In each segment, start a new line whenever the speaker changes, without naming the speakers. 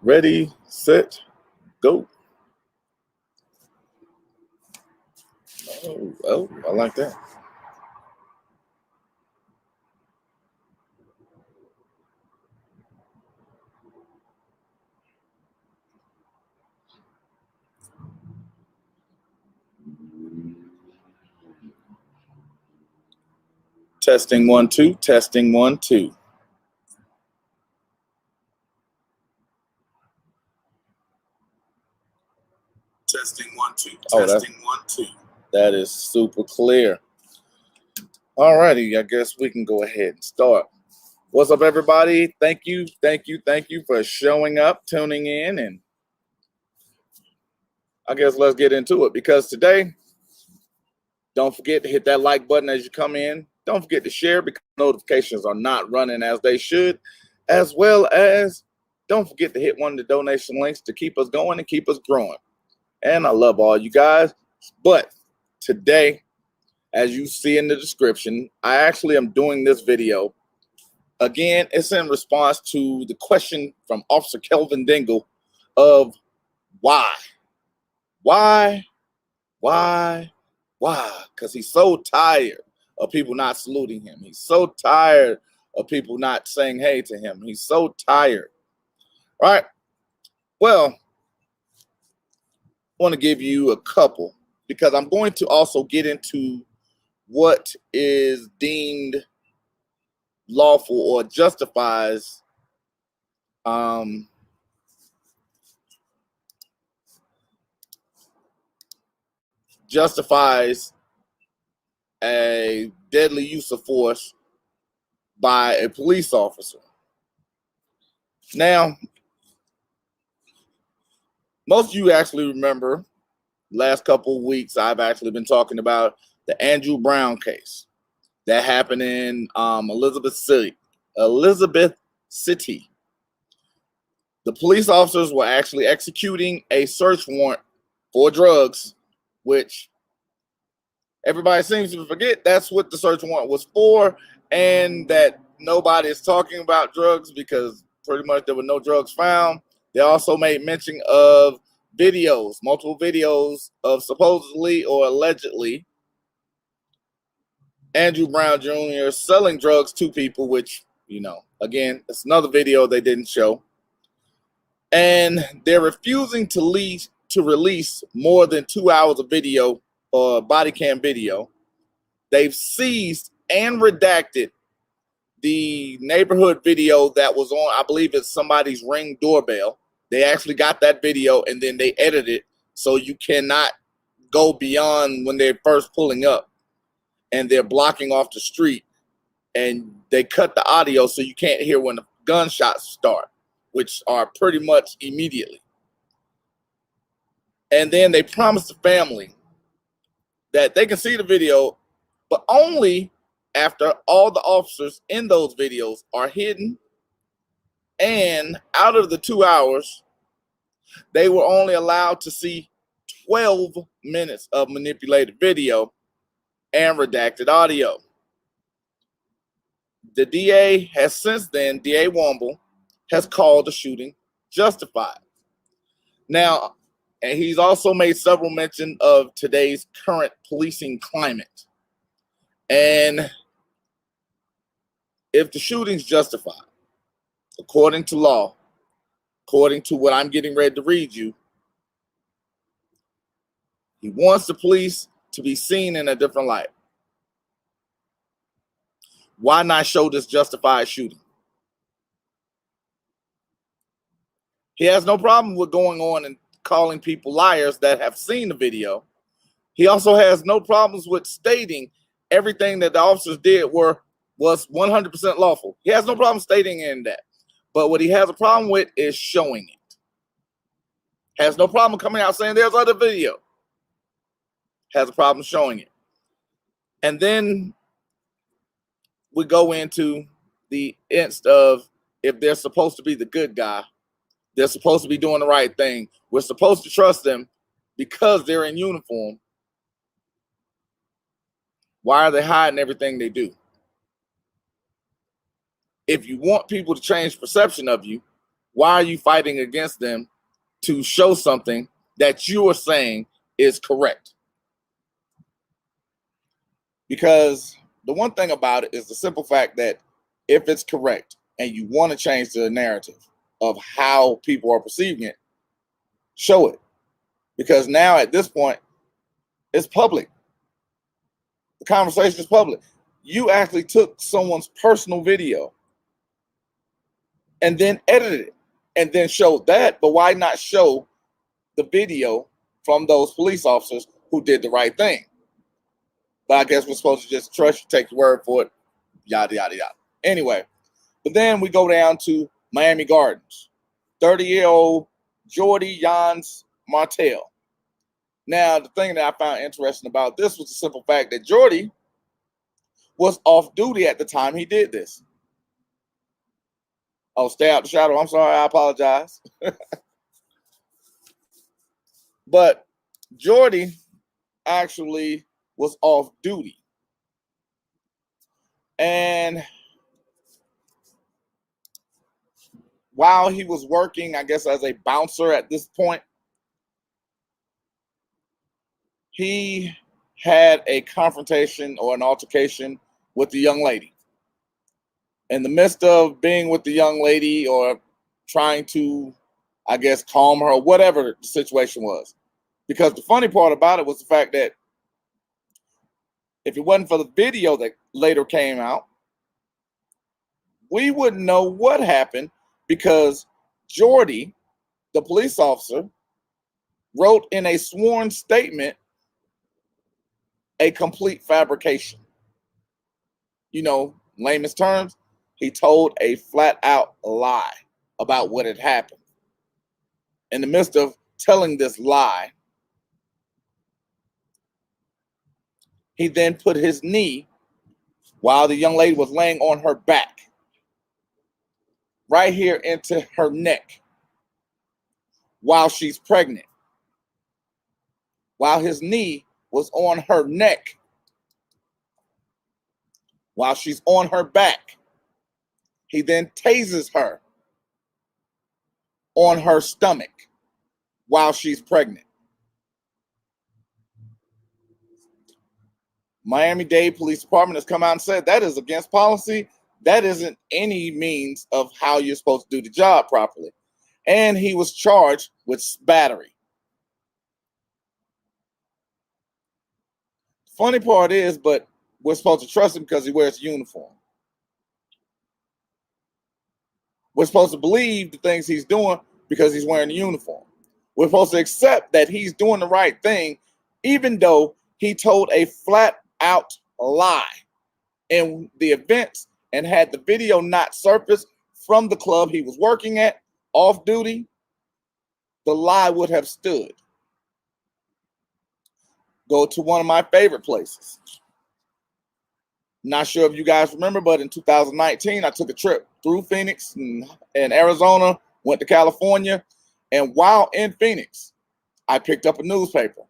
Ready, set, go. Oh, well, I like that. Testing 1 2, testing 1 2. Testing 1 2, testing 1 2. That is super clear. All righty, I guess we can go ahead and start. What's up, everybody? Thank you for showing up, tuning in, and I guess let's get into it, because today, don't forget to hit that like button as you come in. Don't forget to share, because notifications are not running as they should, as well as don't forget to hit one of the donation links to keep us going and keep us growing. And I love all you guys. But today, as you see in the description, I actually am doing this video. Again, it's in response to the question from Officer Kelvin Dingle of why? Why? Because he's so tired of people not saluting him. He's so tired of people not saying hey to him. He's so tired. All right. Well, I want to give you a couple, because I'm going to also get into what is deemed lawful or justifies a deadly use of force by a police officer. Now, most of you actually remember last couple of weeks I've actually been talking about the Andrew Brown case that happened in Elizabeth City. The police officers were actually executing a search warrant for drugs, which everybody seems to forget that's what the search warrant was for, and that nobody is talking about drugs because pretty much there were no drugs found. They also made mention of videos, multiple videos of supposedly or allegedly Andrew Brown Jr. selling drugs to people, which, again, it's another video they didn't show. And they're refusing to release more than 2 hours of video or body cam video. They've seized and redacted the neighborhood video that was on, I believe it's somebody's Ring doorbell. They actually got that video and then they edited it so you cannot go beyond when they're first pulling up and they're blocking off the street, and they cut the audio so you can't hear when the gunshots start, which are pretty much immediately. And then they promised the family that they can see the video, but only after all the officers in those videos are hidden. And out of the 2 hours, they were only allowed to see 12 minutes of manipulated video and redacted audio. The DA has since then, DA Womble, has called the shooting justified. Now, and he's also made several mention of today's current policing climate. And if the shooting's justified, according to law, according to what I'm getting ready to read you, he wants the police to be seen in a different light. Why not show this justified shooting? He has no problem with going on and calling people liars that have seen the video. He also has no problems with stating everything that the officers did was 100% lawful. He has no problem stating in that. But what he has a problem with is showing it. Has no problem coming out saying there's other video. Has a problem showing it. And then we go into the inst of, if they're supposed to be the good guy, they're supposed to be doing the right thing, we're supposed to trust them because they're in uniform, why are they hiding everything they do? If you want people to change perception of you, Why are you fighting against them to show something that you are saying is correct? Because the one thing about it is the simple fact that if it's correct and you want to change the narrative of how people are perceiving it, show it. Because now at this point, it's public. The conversation is public. You actually took someone's personal video and then edited it and then showed that. But why not show the video from those police officers who did the right thing? But I guess we're supposed to just trust you, take your word for it, yada, yada, yada. Anyway, but then we go down to Miami Gardens. 30-year-old Jordy Jans Martel. Now, the thing that I found interesting about this was the simple fact that Jordy was off duty at the time he did this. Oh, stay out the shadow. I'm sorry. I apologize. But Jordy actually was off duty. And while he was working, I guess, as a bouncer at this point, he had a confrontation or an altercation with the young lady. In the midst of being with the young lady or trying to, I guess, calm her, whatever the situation was. Because the funny part about it was the fact that if it wasn't for the video that later came out, we wouldn't know what happened because Jordy, the police officer, wrote in a sworn statement a complete fabrication. You know, layman's terms, he told a flat out lie about what had happened. In the midst of telling this lie, he then put his knee while the young lady was laying on her back, right here into her neck, while she's pregnant. While his knee was on her neck, while she's on her back, he then tases her on her stomach while she's pregnant. Miami-Dade Police Department has come out and said that is against policy. That isn't any means of how you're supposed to do the job properly. And he was charged with battery. Funny part is, but we're supposed to trust him because he wears a uniform. We're supposed to believe the things he's doing because he's wearing a uniform. We're supposed to accept that he's doing the right thing, even though he told a flat out lie in the events, and had the video not surfaced from the club he was working at off duty, the lie would have stood. Go to one of my favorite places. Not sure if you guys remember, but in 2019, I took a trip through Phoenix and Arizona, went to California, and while in Phoenix, I picked up a newspaper.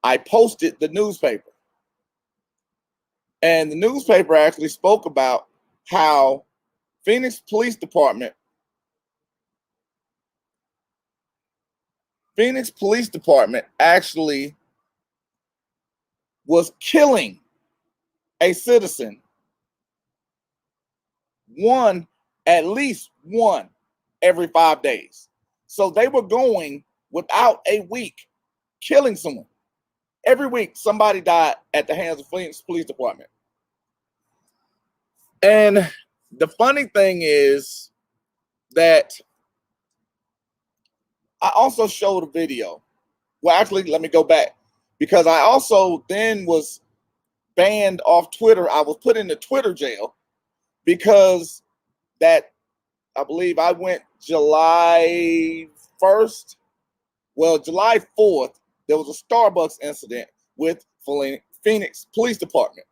I posted the newspaper. And the newspaper actually spoke about how Phoenix Police Department actually was killing a citizen, at least one every 5 days. So they were going without a week killing someone. Every week, somebody died at the hands of Phoenix Police Department. And the funny thing is that I also showed a video. Well, actually, let me go back. Because I also then was banned off Twitter. I was put into Twitter jail because that, I believe I went July 1st. Well, July 4th, there was a Starbucks incident with Phoenix Police Department.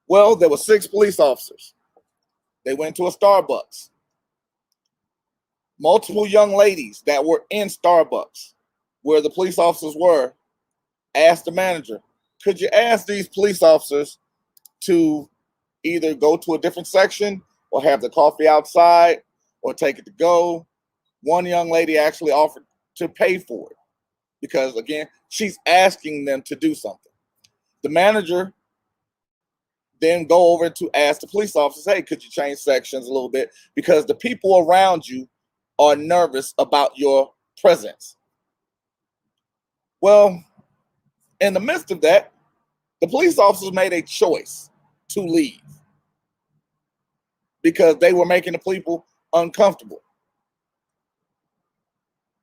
Well, there were 6 police officers. They went to a Starbucks. Multiple young ladies that were in Starbucks, where the police officers were, asked the manager, could you ask these police officers to either go to a different section or have the coffee outside or take it to go. One young lady actually offered to pay for it because, again, she's asking them to do something. The manager then go over to ask the police officers, hey, could you change sections a little bit? Because the people around you are nervous about your presence. Well, in the midst of that, the police officers made a choice to leave because they were making the people uncomfortable.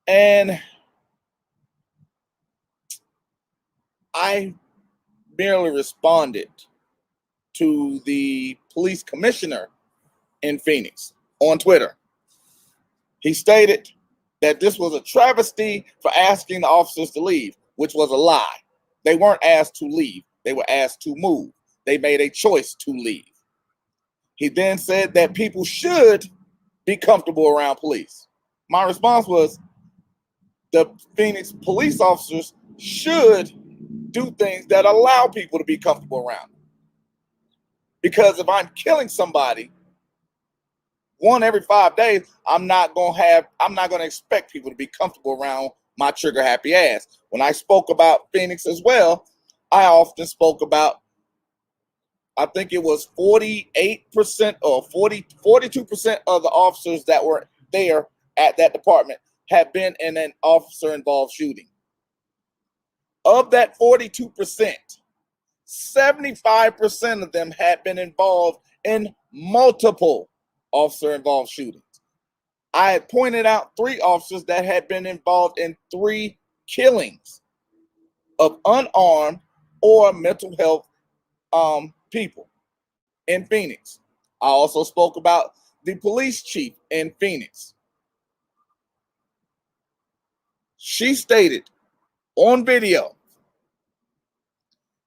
And I merely responded to the police commissioner in Phoenix on Twitter. He stated that this was a travesty for asking the officers to leave, which was a lie. They weren't asked to leave. They were asked to move. They made a choice to leave. He then said that people should be comfortable around police. My response was, the Phoenix police officers should do things that allow people to be comfortable around. Because if I'm killing somebody one every 5 days, I'm not gonna expect people to be comfortable around my trigger happy ass. When I spoke about Phoenix as well, I often spoke about, I think it was 48% or 42% of the officers that were there at that department had been in an officer involved shooting. Of that 42%, 75% of them had been involved in multiple officer involved shootings. I had pointed out 3 officers that had been involved in 3 killings of unarmed or mental health people in Phoenix. I also spoke about the police chief in Phoenix. She stated on video,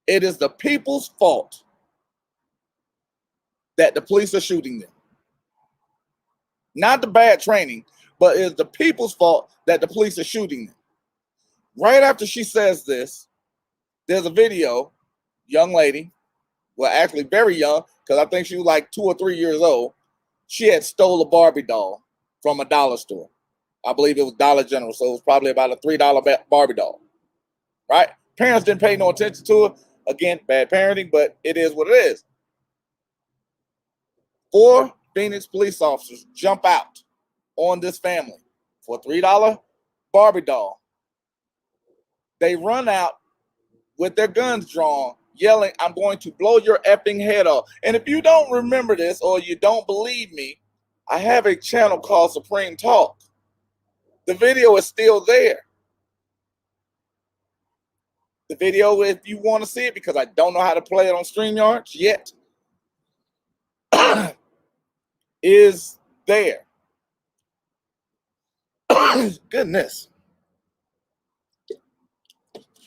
it is the people's fault that the police are shooting them. Not the bad training, but it's the people's fault that the police are shooting them. Right after she says this, there's a video, young lady, well, actually very young, because I think she was like 2 or 3 years old. She had stole a Barbie doll from a dollar store. I believe it was Dollar General, so it was probably about a $3 Barbie doll, right? Parents didn't pay no attention to it. Again, bad parenting, but it is what it is. 4 Phoenix police officers jump out on this family for a $3 Barbie doll. They run out with their guns drawn, yelling, I'm going to blow your effing head off. And if you don't remember this or you don't believe me, I have a channel called Supreme Talk. The video is still there. The video, if you want to see it, because I don't know how to play it on StreamYard yet, is there. Goodness.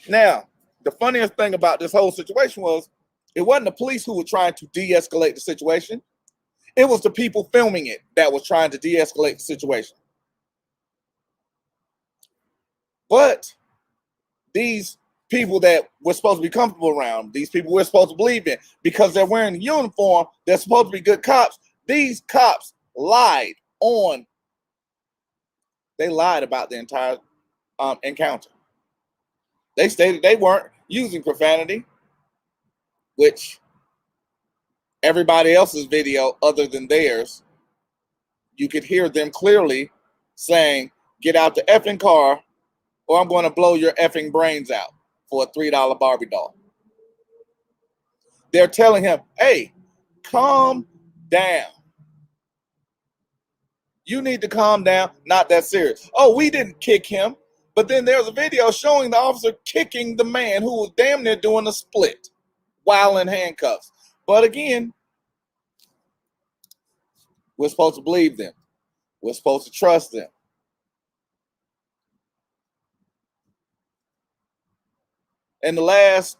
Now, the funniest thing about this whole situation was it wasn't the police who were trying to de-escalate the situation. It was the people filming it that was trying to de-escalate the situation. But these people that we're supposed to be comfortable around, these people we're supposed to believe in, because they're wearing a uniform, they're supposed to be good cops. These cops lied about the entire encounter. They stated they weren't using profanity, which everybody else's video other than theirs, you could hear them clearly saying, get out the effing car or I'm going to blow your effing brains out for a $3 Barbie doll. They're telling him, hey, calm down. You need to calm down. Not that serious. Oh, we didn't kick him. But then there's a video showing the officer kicking the man who was damn near doing a split while in handcuffs. But again, we're supposed to believe them. We're supposed to trust them. In the last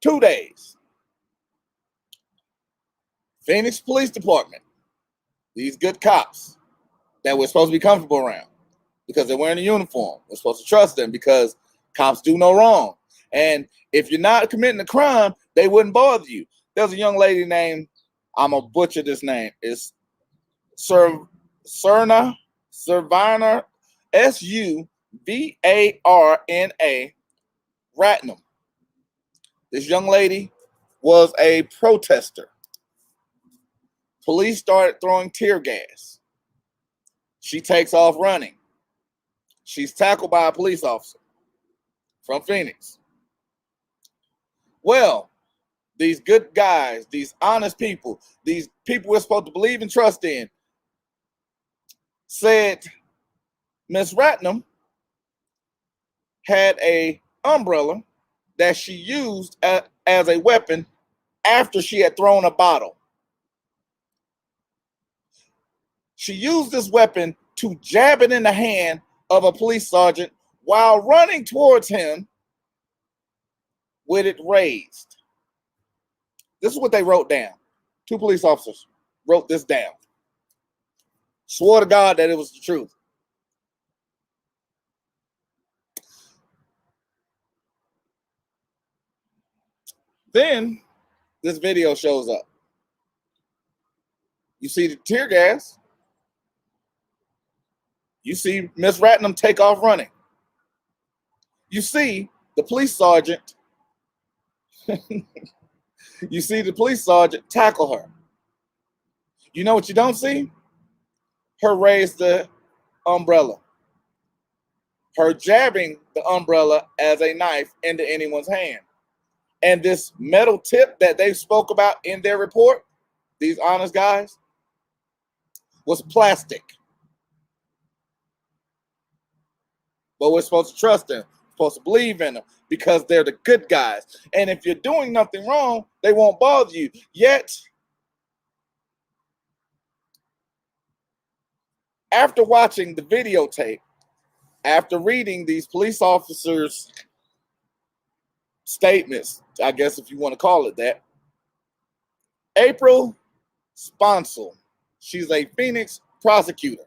2 days, Phoenix Police Department, these good cops that we're supposed to be comfortable around because they're wearing a uniform, we're supposed to trust them because cops do no wrong. And if you're not committing a crime, they wouldn't bother you. There's a young lady named, I'm going to butcher this name, it's Survana, Suvarna Ratnam. This young lady was a protester. Police started throwing tear gas. She takes off running. She's tackled by a police officer from Phoenix. Well, these good guys, these honest people, these people we're supposed to believe and trust in, said Miss Ratnam had an umbrella that she used as a weapon after she had thrown a bottle. She used this weapon to jab it in the hand of a police sergeant while running towards him with it raised. This is what they wrote down. 2 police officers wrote this down. Swore to God that it was the truth. Then this video shows up. You see the tear gas. You see Miss Ratnam take off running. You see the police sergeant. You see the police sergeant tackle her. You know what you don't see? Her raise the umbrella. Her jabbing the umbrella as a knife into anyone's hand. And this metal tip that they spoke about in their report, these honest guys, was plastic. But we're supposed to trust them, supposed to believe in them, because they're the good guys. And if you're doing nothing wrong, they won't bother you. Yet, after watching the videotape, after reading these police officers' statements, I guess if you want to call it that, April Sponsel, she's a Phoenix prosecutor.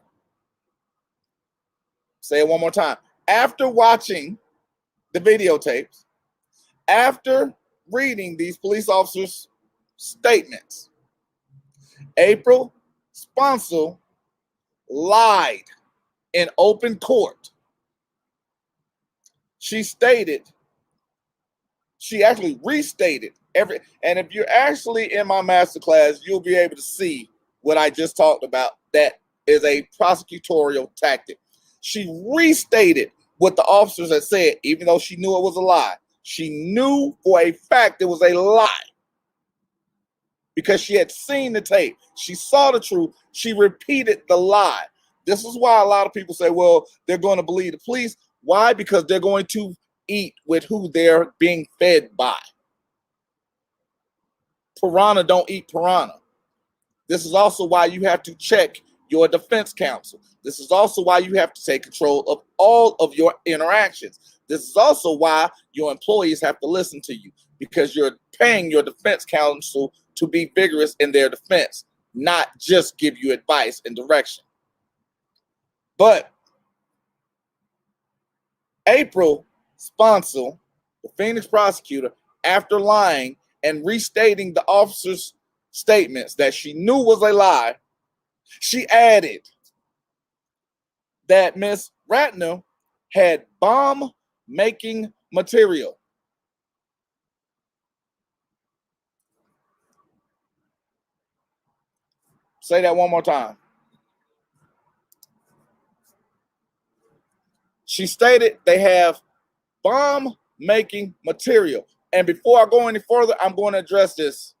Say it one more time. After watching the videotapes, after reading these police officers' statements, April Sponsel lied in open court. She actually restated and if you're actually in my masterclass, you'll be able to see what I just talked about. That is a prosecutorial tactic. She restated what the officers had said, even though she knew it was a lie. She knew for a fact it was a lie because she had seen the tape. She saw the truth. She repeated the lie. This is why a lot of people say, well, they're going to believe the police. Why? Because they're going to eat with who they're being fed by. Piranha don't eat piranha. This is also why you have to check your defense counsel. This is also why you have to take control of all of your interactions. This is also why your employees have to listen to you, because you're paying your defense counsel to be vigorous in their defense, not just give you advice and direction. But April Sponsel, the Phoenix prosecutor, after lying and restating the officer's statements that she knew was a lie, she added that Miss Ratnam had bomb-making material. Say that one more time. She stated they have bomb-making material. And before I go any further, I'm going to address this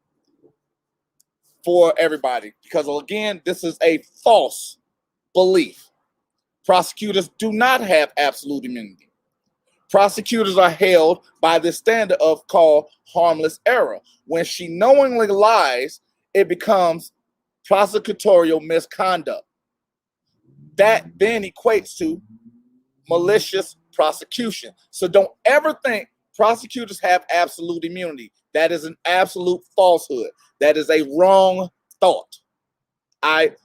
for everybody, because again, this is a false belief. Prosecutors do not have absolute immunity. Prosecutors are held by the standard of called harmless error. When she knowingly lies, it becomes prosecutorial misconduct. That then equates to malicious prosecution. So don't ever think prosecutors have absolute immunity. That is an absolute falsehood. That is a wrong thought.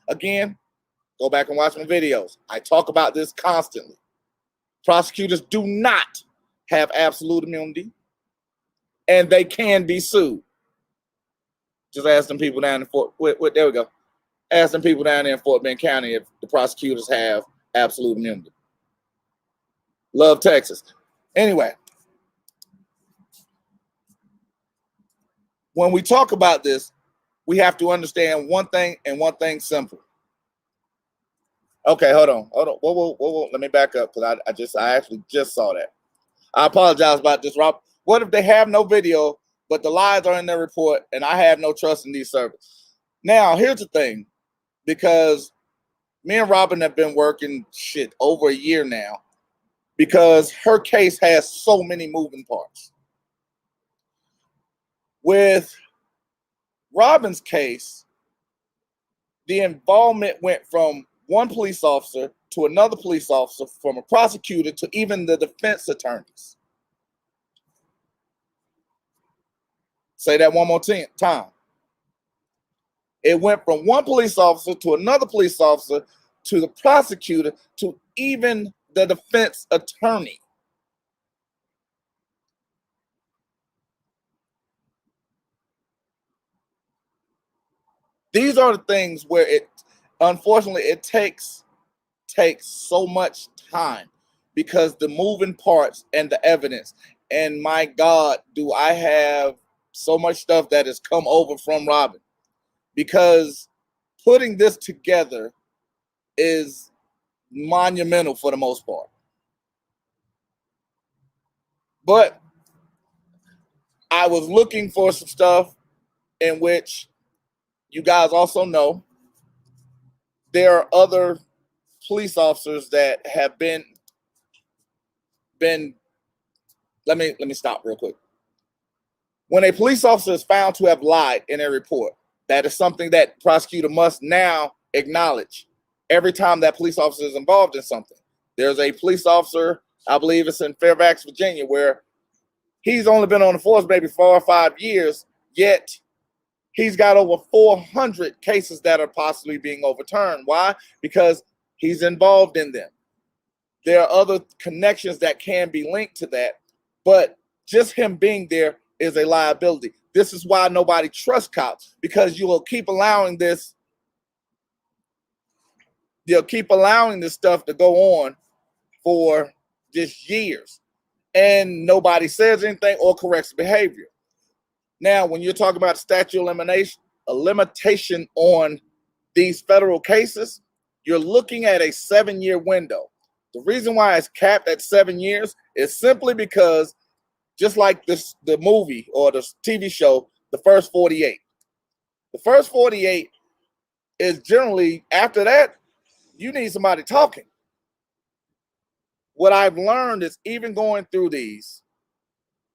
Again, go back and watch my videos. I talk about this constantly. Prosecutors do not have absolute immunity, and they can be sued. Just ask them people down in Fort. There we go. Ask them people down there in Fort Bend County if the prosecutors have absolute immunity. Love Texas. Anyway, when we talk about this, we have to understand one thing and one thing simple. Okay, hold on. Whoa. Let me back up because I actually just saw that. I apologize about this, Rob. What if they have no video, but the lies are in their report, and I have no trust in these servers? Now, here's the thing, because me and Robin have been working over a year now, because her case has so many moving parts. With Robin's case, the involvement went from one police officer to another police officer, from a prosecutor to even the defense attorneys. Say that one more time. It went from one police officer to another police officer to the prosecutor to even the defense attorney. These are the things where unfortunately, it takes so much time, because the moving parts and the evidence. And my God, do I have so much stuff that has come over from Robin, because putting this together is monumental for the most part. But I was looking for some stuff in which you guys also know there are other police officers that have been let me stop real quick. When a police officer is found to have lied in a report, that is something that prosecutor must now acknowledge every time that police officer is involved in something. There's a police officer, I believe it's in Fairfax, Virginia, where he's only been on the force maybe 4 or 5 years, yet he's got over 400 cases that are possibly being overturned. Why? Because he's involved in them. There are other connections that can be linked to that, but just him being there is a liability. This is why nobody trusts cops, because you will keep allowing this. You'll keep allowing this stuff to go on for just years, and nobody says anything or corrects behavior. Now, when you're talking about statute of elimination, a limitation on these federal cases, you're looking at a 7-year window. The reason why it's capped at 7 years is simply because, just like the movie or the TV show, The First 48. The First 48 is generally, after that, you need somebody talking. What I've learned is, even going through these,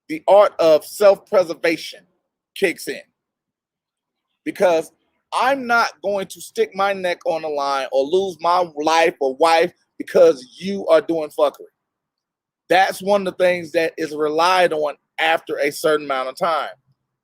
the art of self-preservation kicks in. Because I'm not going to stick my neck on the line or lose my life or wife because you are doing fuckery. That's one of the things that is relied on after a certain amount of time.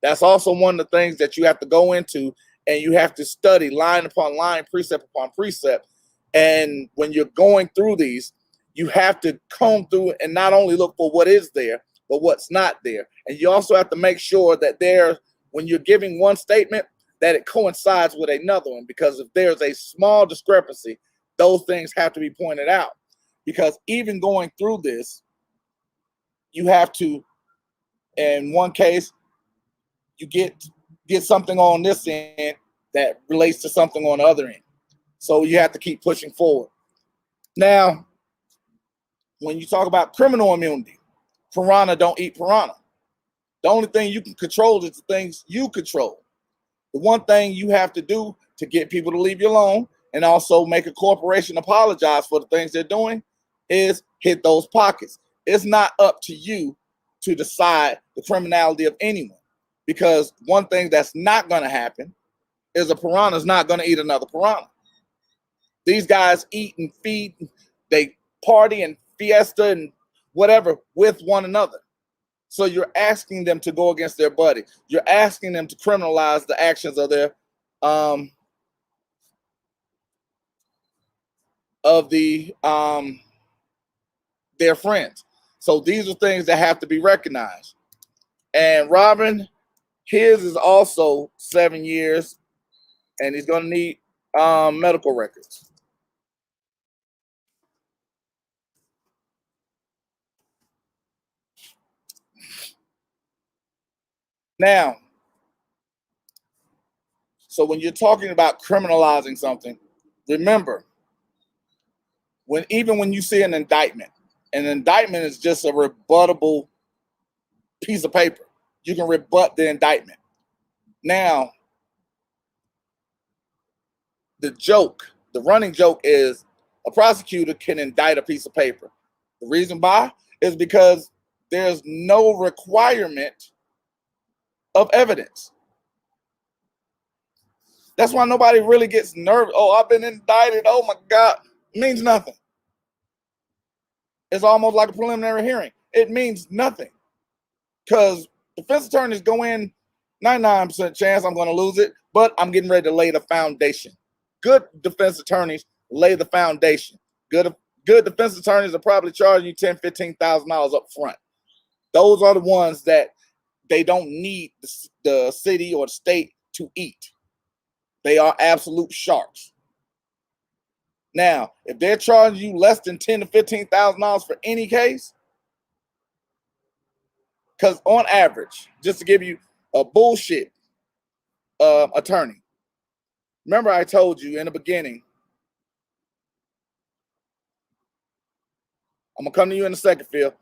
That's also one of the things that you have to go into, and you have to study line upon line, precept upon precept. And when you're going through these, you have to comb through and not only look for what is there, but what's not there. And you also have to make sure that when you're giving one statement, that it coincides with another one. Because if there's a small discrepancy, those things have to be pointed out. Because even going through this, you have to, in one case, you get something on this end that relates to something on the other end. So you have to keep pushing forward. Now, when you talk about criminal immunity, piranha don't eat piranha. The only thing you can control is the things you control. The one thing you have to do to get people to leave you alone, and also make a corporation apologize for the things they're doing, is hit those pockets. It's not up to you to decide the criminality of anyone, because one thing that's not going to happen is a piranha's not going to eat another piranha. These guys eat and feed, they party and fiesta and whatever with one another. So you're asking them to go against their buddy. You're asking them to criminalize the actions of their their friends. So these are things that have to be recognized. And Robin, his is also 7 years, and he's going to need Medical records. Now, so when you're talking about criminalizing something, remember, even when you see an indictment is just a rebuttable piece of paper. You can rebut the indictment. Now, the running joke is a prosecutor can indict a piece of paper. The reason why is because there's no requirement of evidence. That's why nobody really gets nervous. Oh, I've been indicted. Oh my God. It means nothing. It's almost like a preliminary hearing. It means nothing. Because defense attorneys go in 99% chance I'm going to lose it, but I'm getting ready to lay the foundation. Good defense attorneys lay the foundation. Good defense attorneys are probably charging you $10,000, $15,000 up front. Those are the ones that they don't need the city or the state to eat. They are absolute sharks. Now, if they're charging you less than $10,000 to $15,000 for any case, because on average, just to give you a bullshit attorney, remember I told you in the beginning, I'm gonna come to you in a second, Phil.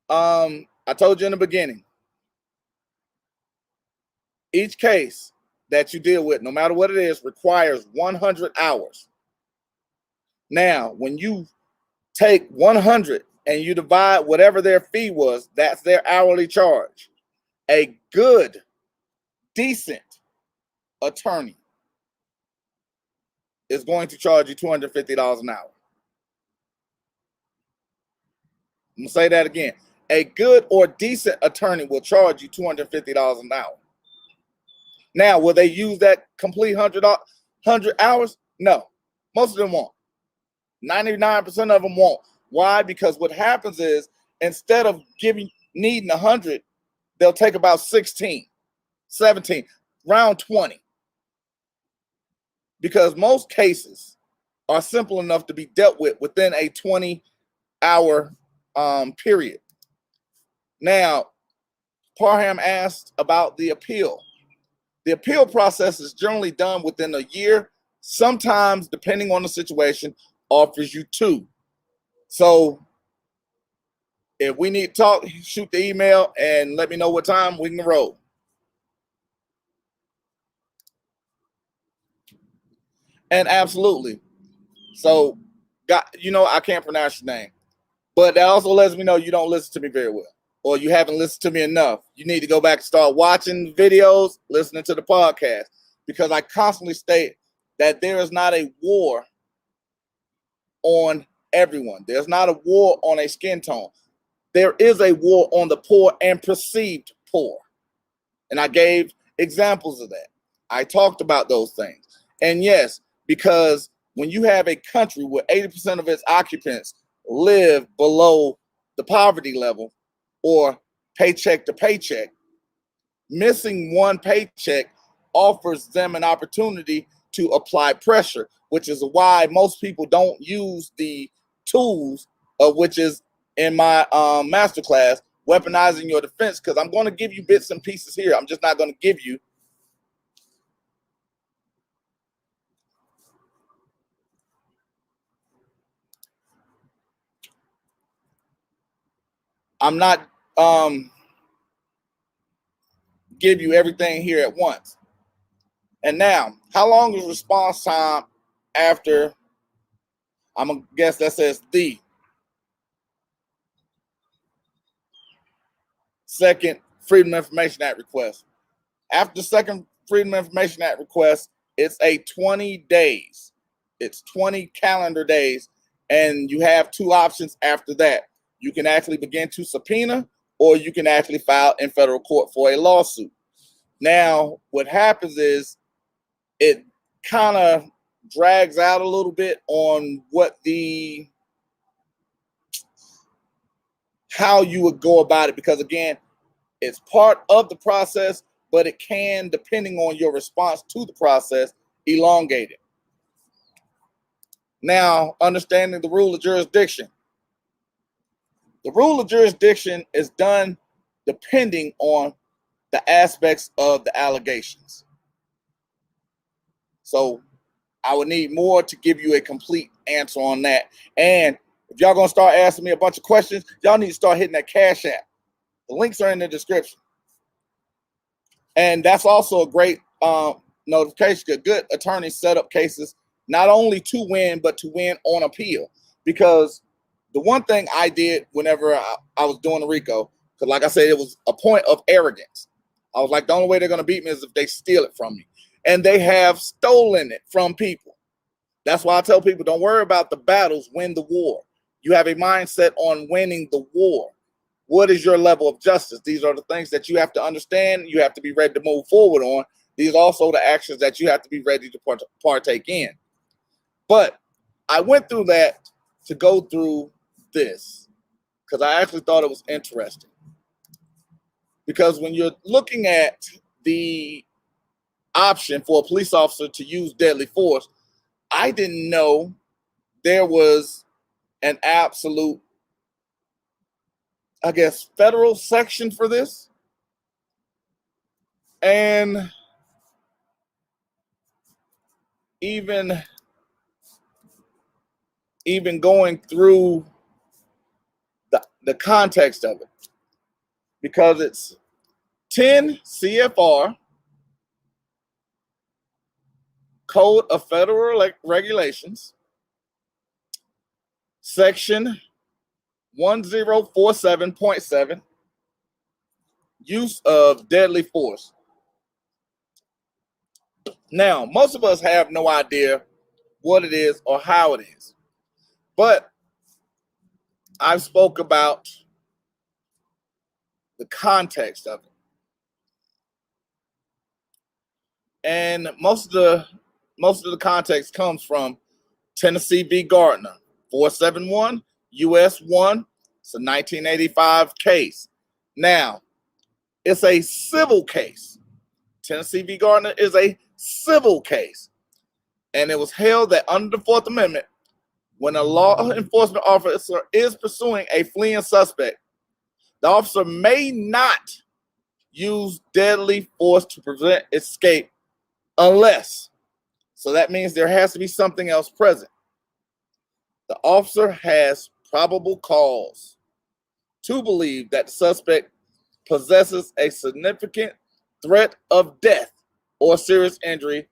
I told you in the beginning, each case that you deal with, no matter what it is, requires 100 hours. Now, when you take 100 and you divide whatever their fee was, that's their hourly charge. A good, decent attorney is going to charge you $250 an hour. I'm gonna say that again. A good or decent attorney will charge you $250 an hour. Now, will they use that complete 100 hours? No, most of them won't. 99% of them won't. Why? Because what happens is instead of needing 100, they'll take about 16, 17, round 20. Because most cases are simple enough to be dealt with within a 20-hour period. Now, Parham asked about the appeal. The appeal process is generally done within a year. Sometimes, depending on the situation, offers you 2. So if we need to talk, shoot the email and let me know what time we can roll. And absolutely. So, I can't pronounce your name, but that also lets me know you don't listen to me very well, or you haven't listened to me enough. You need to go back and start watching videos, listening to the podcast, because I constantly state that there is not a war on everyone. There's not a war on a skin tone. There is a war on the poor and perceived poor. And I gave examples of that. I talked about those things. And yes, because when you have a country where 80% of its occupants live below the poverty level or paycheck to paycheck, missing one paycheck offers them an opportunity to apply pressure, which is why most people don't use the tools of which is in my masterclass, weaponizing your defense, because I'm going to give you bits and pieces here. I'm just not going to give you I'm not give you everything here at once. And now, how long is response time after, I'm going to guess that says the second Freedom of Information Act request? After the second Freedom of Information Act request, it's a 20 days. It's 20 calendar days. And you have 2 options after that. You can actually begin to subpoena, or you can actually file in federal court for a lawsuit. Now, what happens is it kind of drags out a little bit on how you would go about it, because again, it's part of the process, but it can, depending on your response to the process, elongate it. Now, understanding the rule of jurisdiction. The rule of jurisdiction is done depending on the aspects of the allegations. So I would need more to give you a complete answer on that. And if y'all gonna start asking me a bunch of questions, y'all need to start hitting that Cash App. The links are in the description. And that's also a great notification. A good attorney set up cases not only to win, but to win on appeal. Because the one thing I did whenever I was doing the RICO, because like I said, it was a point of arrogance. I was like, the only way they're going to beat me is if they steal it from me. And they have stolen it from people. That's why I tell people, don't worry about the battles, win the war. You have a mindset on winning the war. What is your level of justice? These are the things that you have to understand. You have to be ready to move forward on. These are also the actions that you have to be ready to partake in. But I went through that to go through this because I actually thought it was interesting. Because when you're looking at the option for a police officer to use deadly force, I didn't know there was an absolute, I guess, federal section for this. And even going through the context of it, because it's 10 CFR, Code of Federal Regulations, Section 1047.7, use of deadly force. Now, most of us have no idea what it is or how it is, but I've spoke about the context of it. And most of the context comes from Tennessee v. Gardner, 471 US 1. It's a 1985 case. Now, it's a civil case. Tennessee v. Gardner is a civil case. And it was held that under the Fourth Amendment, when a law enforcement officer is pursuing a fleeing suspect, the officer may not use deadly force to prevent escape unless, so that means there has to be something else present. The officer has probable cause to believe that the suspect possesses a significant threat of death or serious injury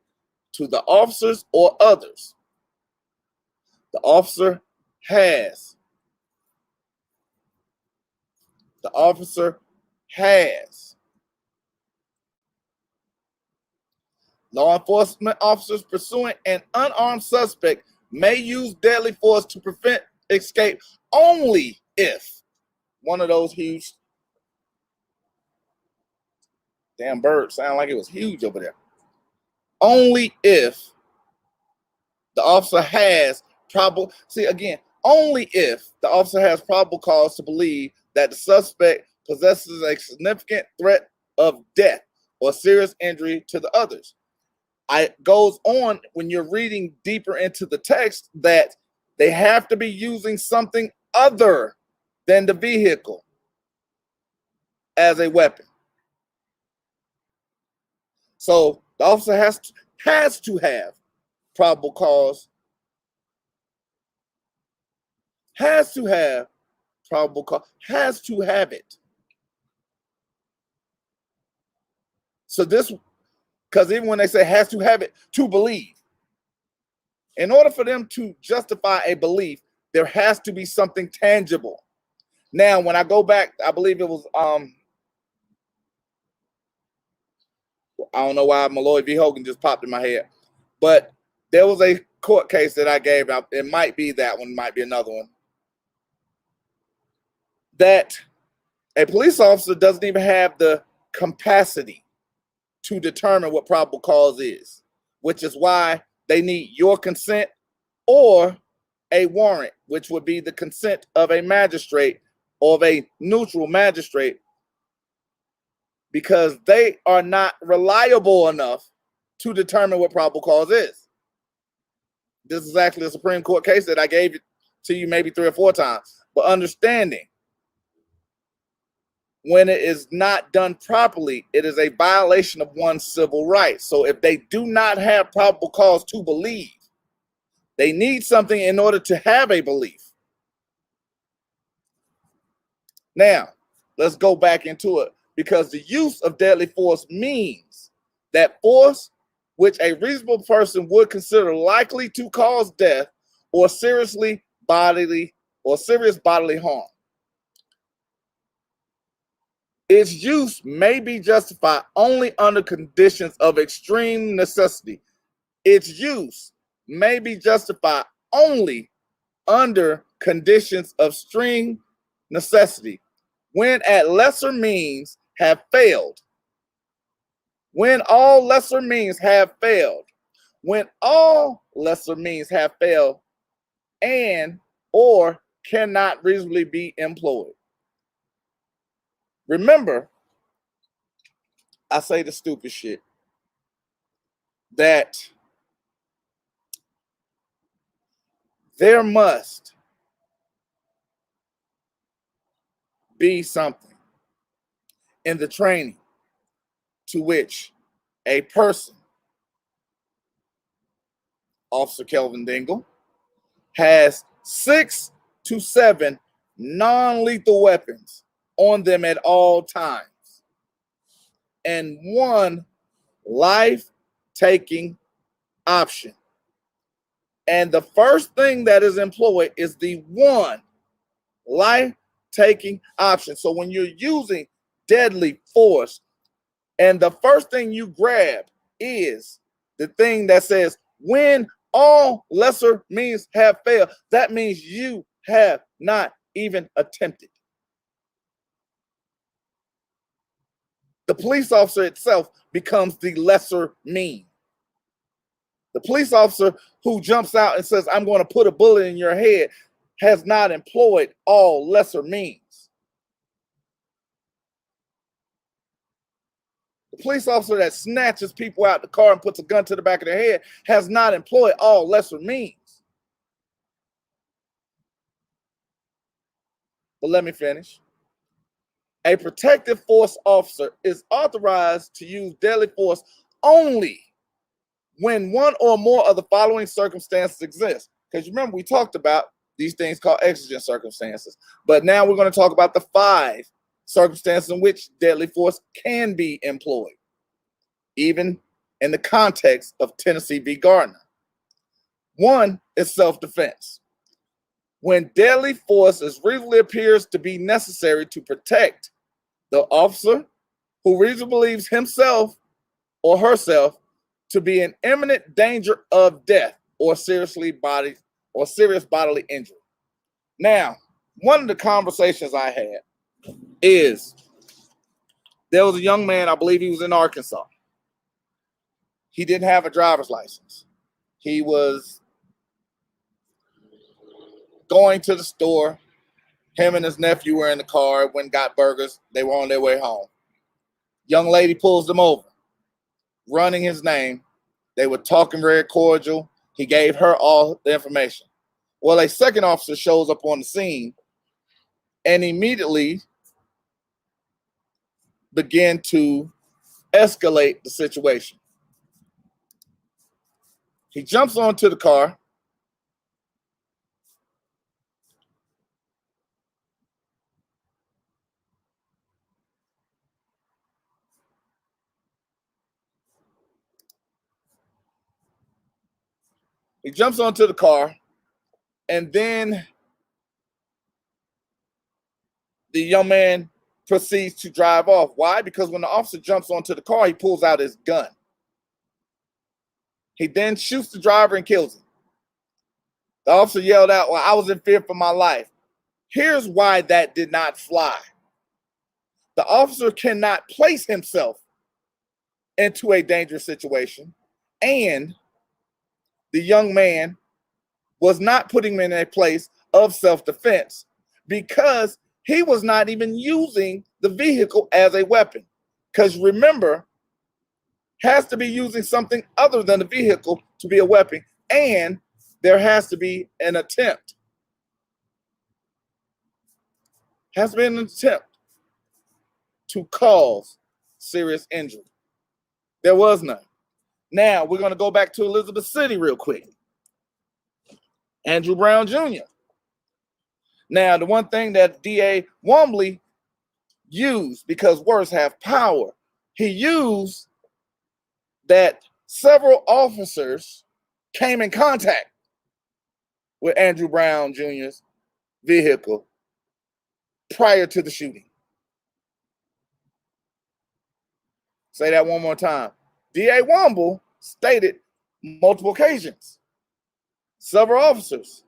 to the officers or others. The officer has. Law enforcement officers pursuing an unarmed suspect may use deadly force to prevent escape only if one of those huge, damn bird sound like it was huge over there. Only if the officer has only if the officer has probable cause to believe that the suspect possesses a significant threat of death or serious injury to the others. It goes on when you're reading deeper into the text that they have to be using something other than the vehicle as a weapon. So the officer has to have probable cause, has to have it. So this, because even when they say has to have it, to believe, in order for them to justify a belief, there has to be something tangible. Now, when I go back, I believe it was, I don't know why Malloy v. Hogan just popped in my head, but there was a court case that I gave out. It might be that one, might be another one, that a police officer doesn't even have the capacity to determine what probable cause is, which is why they need your consent or a warrant, which would be the consent of a magistrate or of a neutral magistrate, because they are not reliable enough to determine what probable cause is. This is actually a Supreme Court case that I gave it to you maybe 3 or 4 times. But understanding, when it is not done properly, it is a violation of one's civil rights. So if they do not have probable cause to believe, they need something in order to have a belief. Now, let's go back into it, because the use of deadly force means that force which a reasonable person would consider likely to cause death or serious bodily harm. Its use may be justified only under conditions of extreme necessity. Its use may be justified only under conditions of extreme necessity, when at lesser means have failed. When all lesser means have failed. When all lesser means have failed and or cannot reasonably be employed. Remember, I say the stupid shit that there must be something in the training to which a person, Officer Kelvin Dingle, has 6 to 7 non-lethal weapons on them at all times and 1 life-taking option. And the first thing that is employed is the 1 life-taking option. So when you're using deadly force, and the first thing you grab is the thing that says, when all lesser means have failed, that means you have not even attempted. The police officer itself becomes the lesser mean. The police officer who jumps out and says, I'm going to put a bullet in your head, has not employed all lesser means. The police officer that snatches people out the car and puts a gun to the back of their head has not employed all lesser means. But let me finish. A protective force officer is authorized to use deadly force only when 1 or more of the following circumstances exist. Because remember, we talked about these things called exigent circumstances. But now we're going to talk about the 5 circumstances in which deadly force can be employed, even in the context of Tennessee v. Gardner. 1 is self-defense. When deadly force reasonably appears to be necessary to protect the officer who reasonably believes himself or herself to be in imminent danger of death or serious bodily injury. Now, one of the conversations I had is, there was a young man, I believe he was in Arkansas. He didn't have a driver's license. He was going to the store. Him and his nephew were in the car, went and got burgers. They were on their way home. Young lady pulls them over, running his name. They were talking very cordial. He gave her all the information. Well, a second officer shows up on the scene and immediately began to escalate the situation. He jumps onto the car. He jumps onto the car, and then the young man proceeds to drive off. Why? Because when the officer jumps onto the car, he pulls out his gun. He then shoots the driver and kills him. The officer yelled out, well, I was in fear for my life. Here's why that did not fly. The officer cannot place himself into a dangerous situation, and the young man was not putting him in a place of self-defense because he was not even using the vehicle as a weapon. Because remember, has to be using something other than the vehicle to be a weapon. And there has to be an attempt. Has been an attempt to cause serious injury. There was none. Now, we're going to go back to Elizabeth City real quick. Andrew Brown Jr. Now, the one thing that DA Wombly used, because words have power, he used that several officers came in contact with Andrew Brown Jr.'s vehicle prior to the shooting. Say that one more time. DA Womble stated multiple occasions, several officers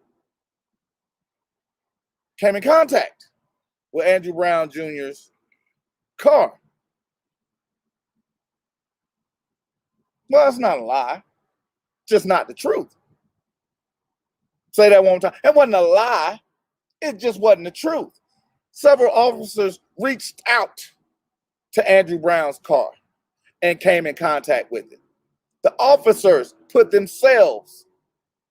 came in contact with Andrew Brown Jr.'s car. Well, that's not a lie, just not the truth. Say that one more time. It wasn't a lie, it just wasn't the truth. Several officers reached out to Andrew Brown's car and came in contact with it. The officers put themselves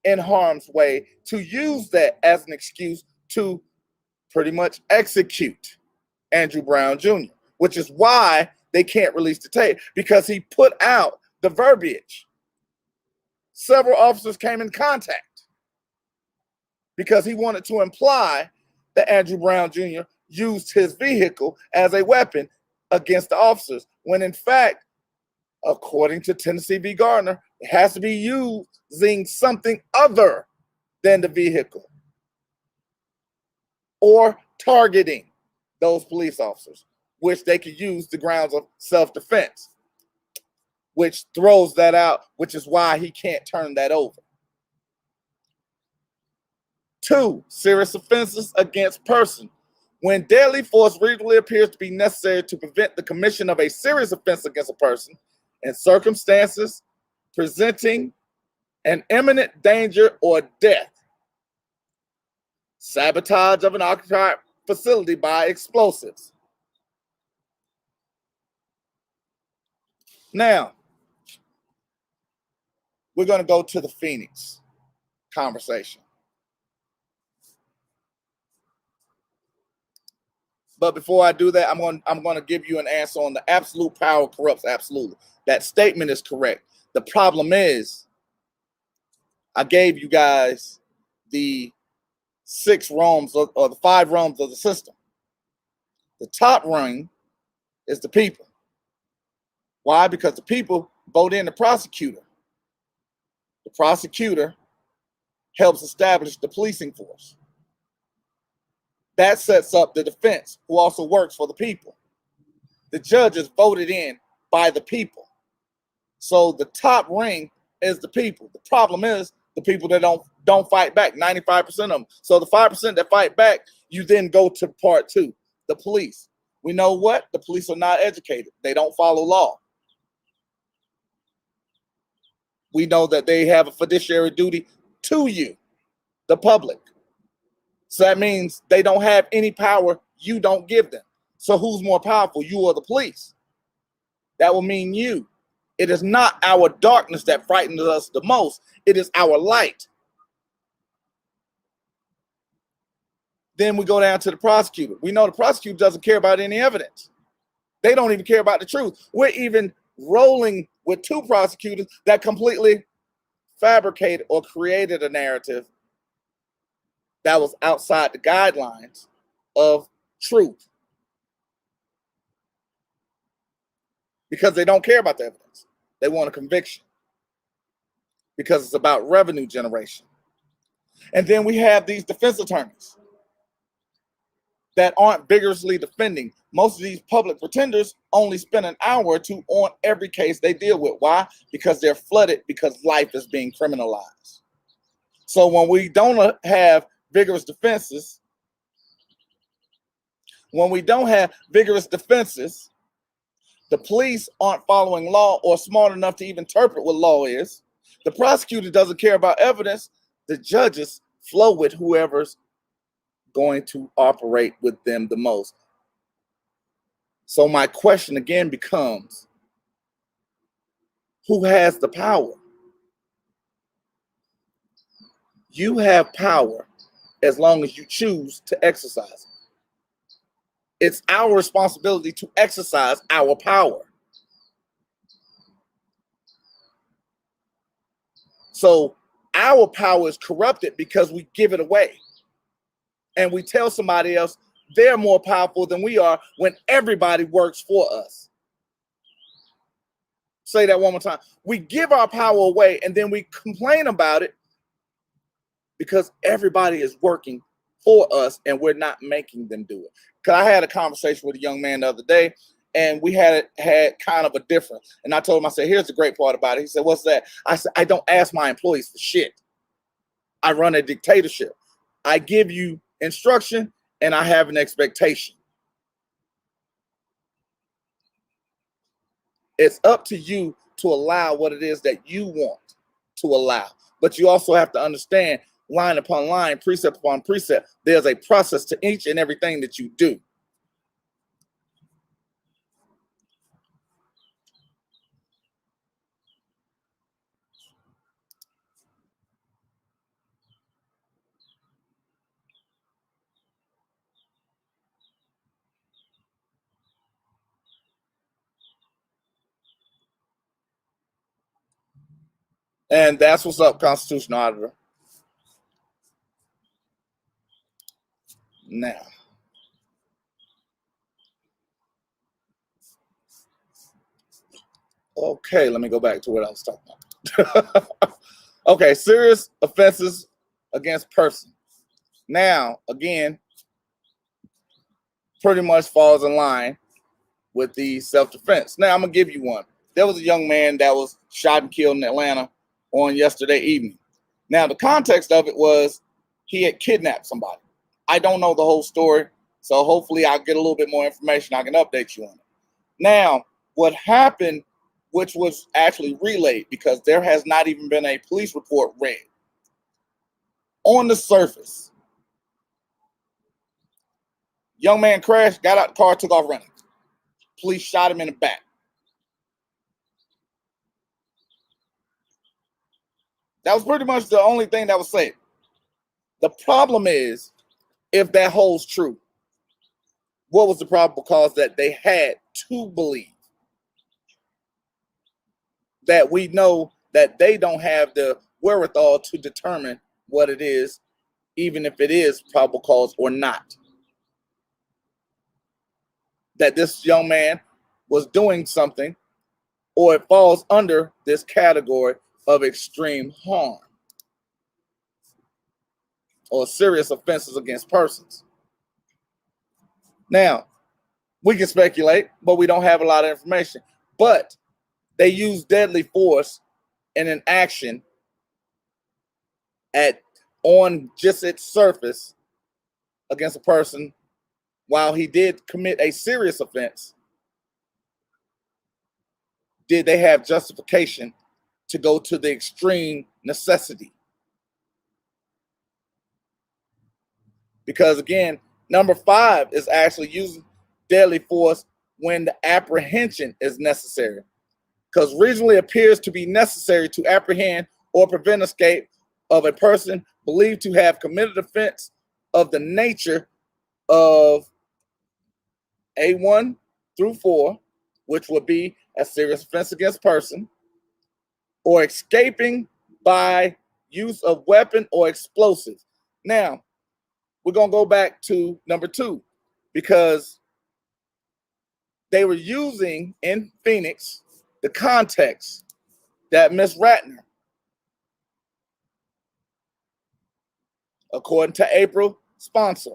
in harm's way to use that as an excuse to pretty much execute Andrew Brown Jr., which is why they can't release the tape, because he put out the verbiage. Several officers came in contact because he wanted to imply that Andrew Brown Jr. used his vehicle as a weapon against the officers, when in fact, according to Tennessee v. Gardner, it has to be using something other than the vehicle or targeting those police officers, which they could use the grounds of self-defense, which throws that out, which is why he can't turn that over. 2, serious offenses against person. When deadly force reasonably appears to be necessary to prevent the commission of a serious offense against a person in circumstances presenting an imminent danger or death, sabotage of an occupied facility by explosives. Now, we're going to go to the Phoenix conversation. But before I do that, I'm going to give you an answer on the absolute power corrupts absolutely. That statement is correct. The problem is, I gave you guys the 6 rungs or the 5 rungs of the system. The top rung is the people. Why? Because the people vote in the prosecutor. The prosecutor helps establish the policing force. That sets up the defense, who also works for the people. The judge is voted in by the people. So the top ring is the people. The problem is the people that don't fight back, 95% of them. So the 5% that fight back, you then go to part 2, the police. We know what? The police are not educated. They don't follow law. We know that they have a fiduciary duty to you, the public. So that means they don't have any power you don't give them. So who's more powerful, you or the police? That will mean you. It is not our darkness that frightens us the most. It is our light. Then we go down to the prosecutor. We know the prosecutor doesn't care about any evidence. They don't even care about the truth. We're even rolling with 2 prosecutors that completely fabricated or created a narrative that was outside the guidelines of truth, because they don't care about the evidence. They want a conviction because it's about revenue generation. And then we have these defense attorneys that aren't vigorously defending. Most of these public pretenders only spend an hour or 2 on every case they deal with. Why? Because they're flooded, because life is being criminalized. So when we don't have vigorous defenses, the police aren't following law or smart enough to even interpret what law is. The prosecutor doesn't care about evidence. The judges flow with whoever's going to operate with them the most. So my question again becomes, who has the power? You have power as long as you choose to exercise it. It's our responsibility to exercise our power. So our power is corrupted because we give it away. And we tell somebody else they're more powerful than we are when everybody works for us. Say that one more time. We give our power away and then we complain about it because everybody is working for us and we're not making them do it. Because I had a conversation with a young man the other day and we had kind of a difference. And I told him, I said, here's the great part about it. He said, what's that? I said, I don't ask my employees for shit. I run a dictatorship. I give you instruction and I have an expectation. It's up to you to allow what it is that you want to allow. But you also have to understand, line upon line, precept upon precept, there's a process to each and everything that you do. And that's what's up, Constitutional Auditor. Now, okay, let me go back to what I was talking about. Okay, serious offenses against person. Now, again, pretty much falls in line with the self-defense. Now, I'm going to give you one. There was a young man that was shot and killed in Atlanta on yesterday evening. Now, the context of it was he had kidnapped somebody. I don't know the whole story, so hopefully I'll get a little bit more information. I can update you on it. Now, what happened, which was actually relayed, because there has not even been a police report read. On the surface, young man crashed, got out the car, took off running. Police shot him in the back. That was pretty much the only thing that was said. The problem is, if that holds true, what was the probable cause that they had to believe? That we know that they don't have the wherewithal to determine what it is, even if it is probable cause or not. That this young man was doing something, or it falls under this category of extreme harm or serious offenses against persons. Now, we can speculate, but we don't have a lot of information. But they use deadly force in an action on just its surface against a person. While he did commit a serious offense, did they have justification to go to the extreme necessity? Because again, number 5 is actually using deadly force when the apprehension is necessary. Because reasonably appears to be necessary to apprehend or prevent escape of a person believed to have committed offense of the nature of A1 through 4, which would be a serious offense against person, or escaping by use of weapon or explosives. Now, we're going to go back to number 2, because they were using in Phoenix the context that Miss Ratner, according to April sponsor,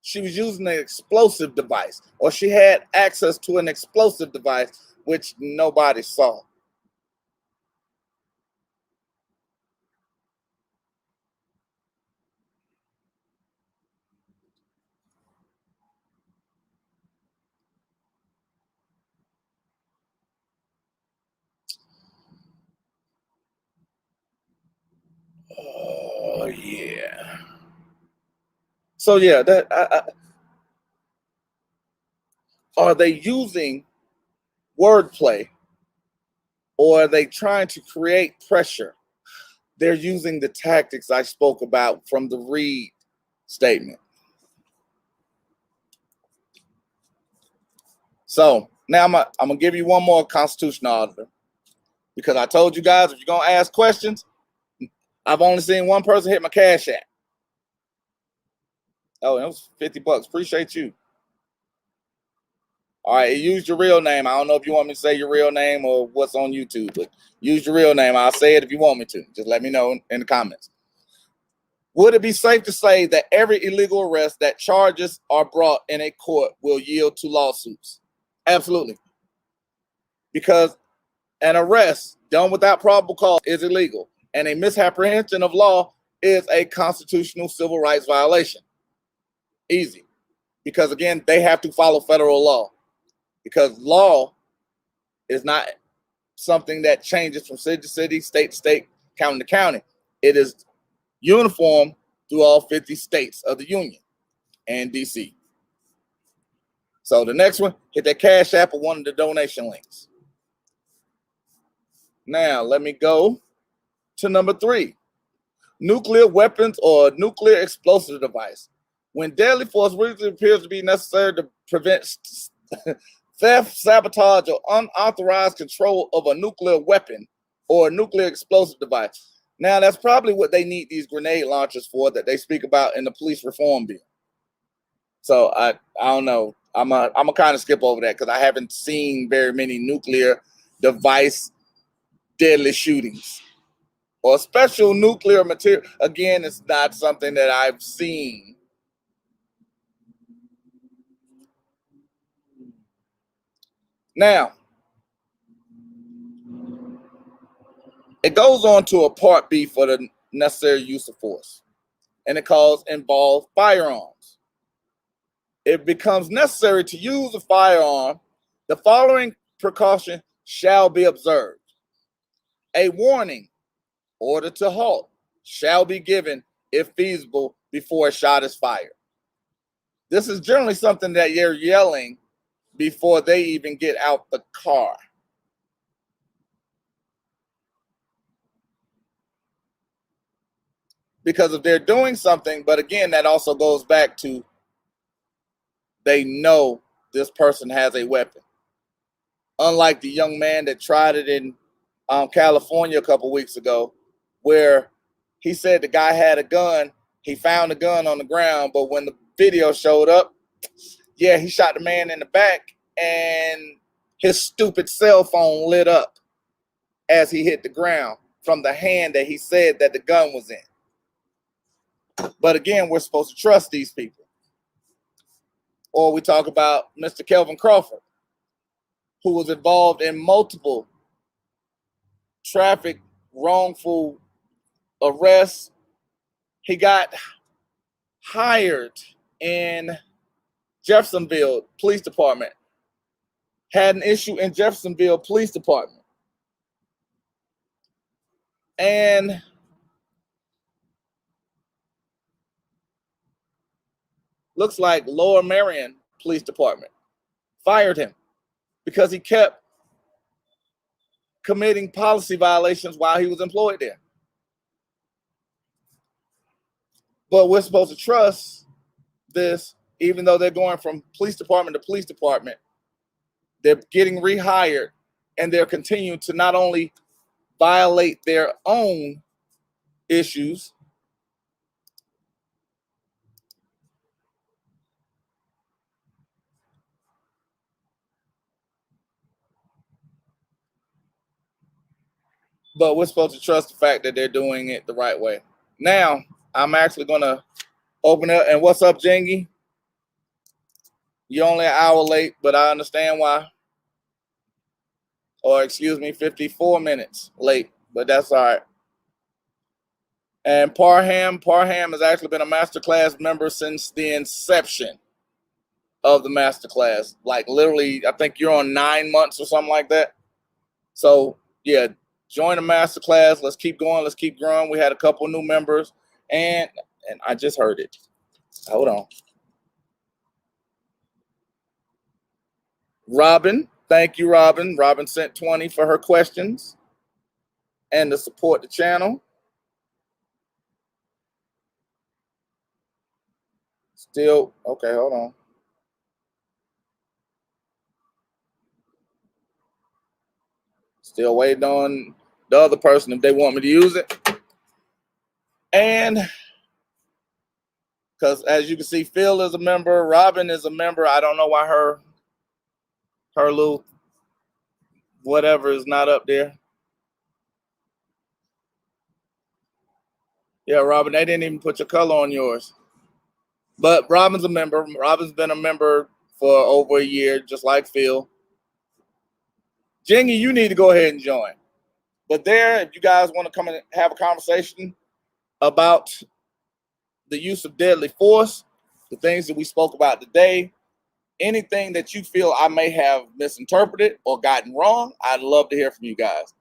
she was using an explosive device, or she had access to an explosive device, which nobody saw. Oh yeah. So yeah, are they using wordplay, or are they trying to create pressure? They're using the tactics I spoke about from the Reed statement. So now I'm gonna give you one more constitutional auditor, because I told you guys, if you're gonna ask questions, I've only seen one person hit my Cash App. Oh, it was $50. Appreciate you. All right, use your real name. I don't know if you want me to say your real name or what's on YouTube, but use your real name. I'll say it if you want me to. Just let me know in the comments. Would it be safe to say that every illegal arrest that charges are brought in a court will yield to lawsuits? Absolutely. Because an arrest done without probable cause is illegal, and a misapprehension of law is a constitutional civil rights violation. Easy. Because again, they have to follow federal law. Because law is not something that changes from city to city, state to state, county to county. It is uniform through all 50 states of the Union and DC. So the next one, hit that Cash App or one of the donation links. Now, let me go to number 3. Nuclear weapons or nuclear explosive device. When deadly force really appears to be necessary to prevent theft, sabotage, or unauthorized control of a nuclear weapon or a nuclear explosive device. Now, that's probably what they need these grenade launchers for that they speak about in the police reform bill. So I don't know. I'm a kind of skip over that because I haven't seen very many nuclear device deadly shootings or special nuclear material. Again, it's not something that I've seen. Now, it goes on to a part B for the necessary use of force, and it calls involve firearms. It becomes necessary to use a firearm. The following precaution shall be observed. A warning, order to halt, shall be given if feasible before a shot is fired. This is generally something that you're yelling before they even get out the car. Because if they're doing something, but again, that also goes back to they know this person has a weapon. Unlike the young man that tried it in California a couple weeks ago, where he said the guy had a gun. He found the gun on the ground, but when the video showed up, yeah, he shot the man in the back, and his stupid cell phone lit up as he hit the ground from the hand that he said that the gun was in. But again, we're supposed to trust these people. Or we talk about Mr. Kelvin Crawford, who was involved in multiple traffic wrongful arrests. He got hired in Jeffersonville Police Department, had an issue in Jeffersonville Police Department. And looks like Lower Marion Police Department fired him because he kept committing policy violations while he was employed there. But we're supposed to trust this, even though they're going from police department to police department. They're getting rehired, and they're continuing to not only violate their own issues, but we're supposed to trust the fact that they're doing it the right way. Now, I'm actually going to open up. And what's up, Jengy? You're only an hour late, but I understand why. Or excuse me, 54 minutes late, but that's all right. And Parham has actually been a masterclass member since the inception of the masterclass. Like literally, I think you're on 9 months or something like that. So yeah, join the masterclass. Let's keep going. Let's keep growing. We had a couple new members, and I just heard it. Hold on. Robin, thank you, Robin. Robin sent 20 for her questions and to support the channel. Still, okay, hold on. Still waiting on the other person if they want me to use it. And because as you can see, Phil is a member, Robin is a member. I don't know why her little whatever is not up there. Yeah, Robin, they didn't even put your color on yours. But Robin's a member. Robin's been a member for over a year, just like Phil. Jingy, you need to go ahead and join. But there, if you guys want to come and have a conversation about the use of deadly force, the things that we spoke about today, anything that you feel I may have misinterpreted or gotten wrong, I'd love to hear from you guys.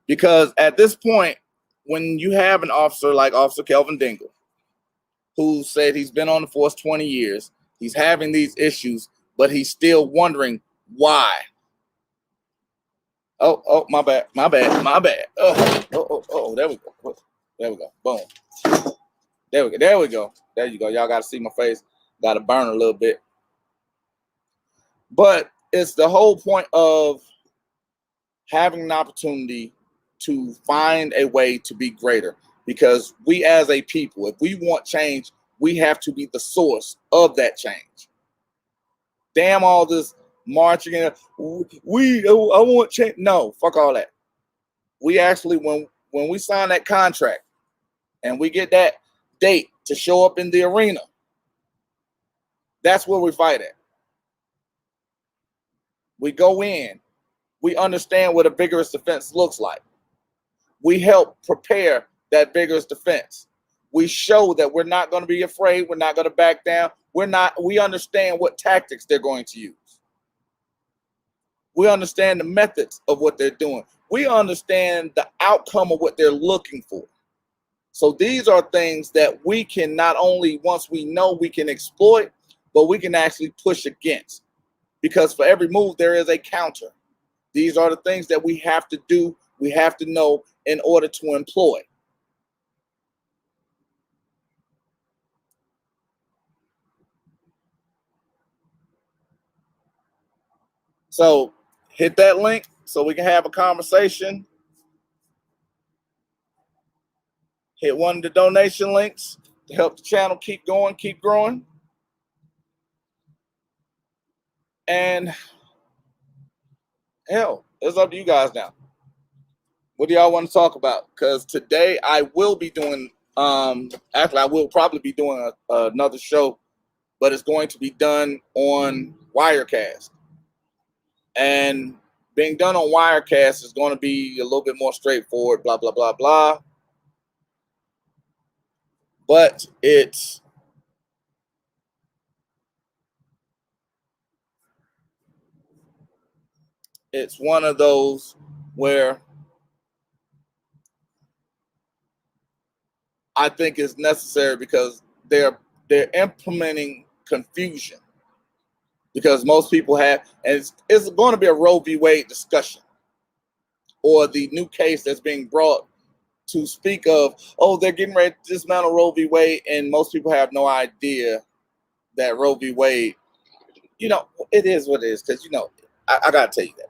Because at this point, when you have an officer like Officer Kelvin Dingle, who said he's been on the force 20 years, he's having these issues, but he's still wondering why. Oh, my bad. Oh, there we go. There we go. Boom. There we go. There you go. Y'all got to see my face. Got to burn a little bit. But it's the whole point of having an opportunity to find a way to be greater. Because we as a people, if we want change, we have to be the source of that change. Damn all this marching and I want change. No, fuck all that. We actually, when we sign that contract and we get that date to show up in the arena, that's where we fight at. We go in, we understand what a vigorous defense looks like. We help prepare that vigorous defense. We show that we're not going to be afraid. We're not going to back down. We understand what tactics they're going to use. We understand the methods of what they're doing. We understand the outcome of what they're looking for. So these are things that we can not only, once we know, we can exploit, but we can actually push against. Because for every move, there is a counter. These are the things that we have to do, we have to know in order to employ. So hit that link so we can have a conversation. Hit one of the donation links to help the channel keep going, keep growing. And hell, it's up to you guys now. What do y'all want to talk about? Because today I will be doing, actually I will probably be doing another show, but it's going to be done on Wirecast. And being done on Wirecast is going to be a little bit more straightforward, blah, blah, blah, blah. But it's one of those where I think it's necessary because they're implementing confusion. Because most people have, and it's going to be a Roe v. Wade discussion, or the new case that's being brought to speak of, oh, they're getting ready to dismantle Roe v. Wade, and most people have no idea that Roe v. Wade, it is what it is, because, I got to tell you that.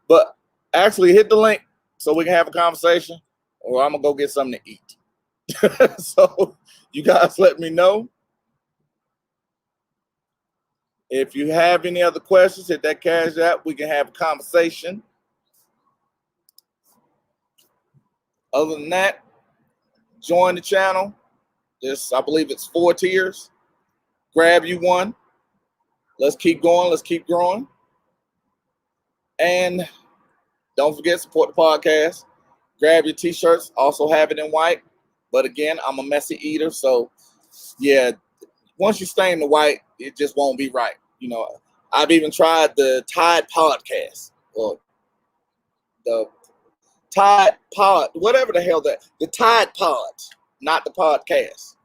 But actually hit the link so we can have a conversation, or I'm going to go get something to eat. So you guys let me know. If you have any other questions, hit that Cash App. We can have a conversation. Other than that, join the channel. I believe it's 4 tiers. Grab you one. Let's keep going. Let's keep growing. And don't forget, support the podcast. Grab your t-shirts. Also have it in white. But again, I'm a messy eater. So, yeah, once you stain the white, it just won't be right. I've even tried the Tide podcast, or the Tide Pod, whatever the hell the Tide Pods, not the podcast.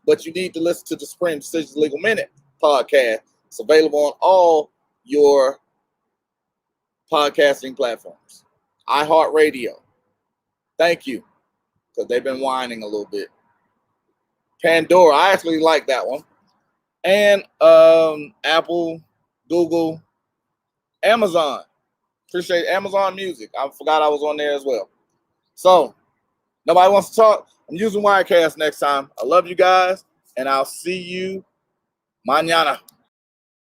But you need to listen to the Supreme Decisions Legal Minute podcast. It's available on all your podcasting platforms. iHeartRadio. Thank you, because they've been whining a little bit. Pandora, I actually like that one. And Apple, Google, Amazon. Appreciate Amazon Music. I forgot I was on there as well. So, nobody wants to talk. I'm using Wirecast next time. I love you guys, and I'll see you mañana.